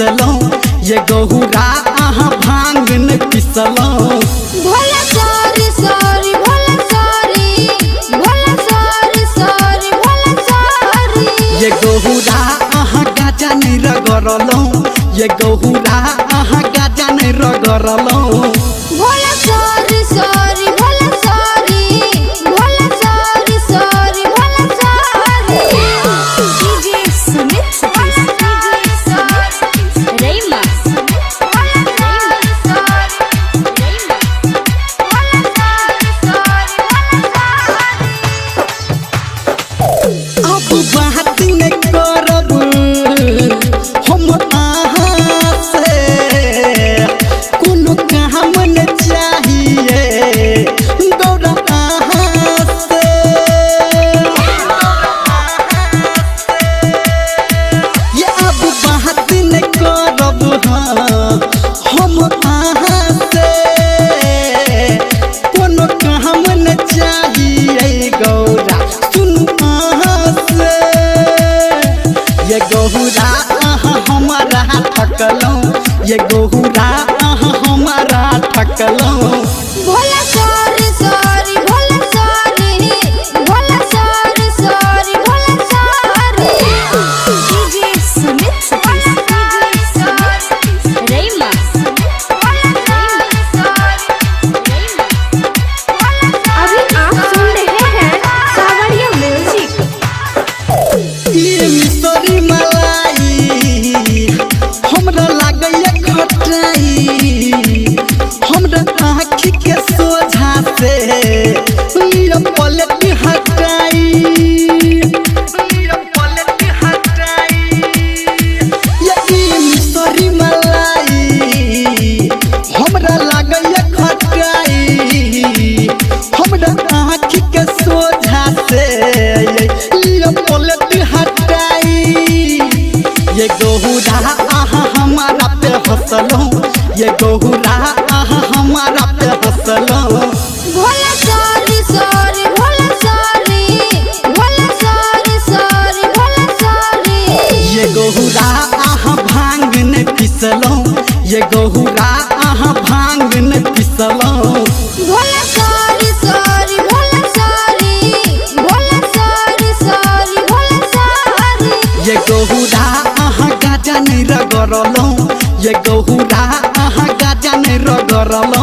पिसलो ये गहुरा आहा भांग न पिसलो Bhola sorry sorry Bhola sorry Bhola sorry sorry Bhola sorry ये गहुरा आहा गाजा नहीं रगरलो ये गहुरा आहा गाजा नहीं रगरलो Bhola sorry sorry Bhola sorry Bhola sorry sorry Bhola sorry DJ Sumit Satish Rema अब बात नहीं करब हम आहा से कोनो काम न चाहिए गौरा आहा से ये अब बात नहीं करब हम आहा से कोनो काम न चाहिए गौरा सुन आहा से ये गहुरा आहा हमारा ठकलो ये गहुरा आहा हमारा ठकलो Bhola sorry sorry Bhola sorry Bhola sorry sorry Bhola sorry DJ Sumit Satish Rema अभी आप सुन रहे हैं सावरिया म्यूजिक। ये मिसरी मलाई हमरा लागैया खटाई हमरा आँखी के सोझा से लीरा पलट हटाई ये मिसरी मलाई हमरा लागैया खटाई हमरा आँखी के सोझा से लीरा पलट हटाई ये गहुरा आहा हमारा पे हंसलो ये गहुरा आहा हमारा पे हंसलो Bhola sorry sorry Bhola sorry Bhola sorry sorry Bhola sorry ये गहुरा आहा भांग न पिसलो ये गहुरा आहा भांग न पिसलो Bhola sorry sorry Bhola sorry Bhola sorry sorry Bhola sorry ये गहुरा आहा गाजा नहीं रगरलो ये गहुरा आहा गाजा नहीं रगरलो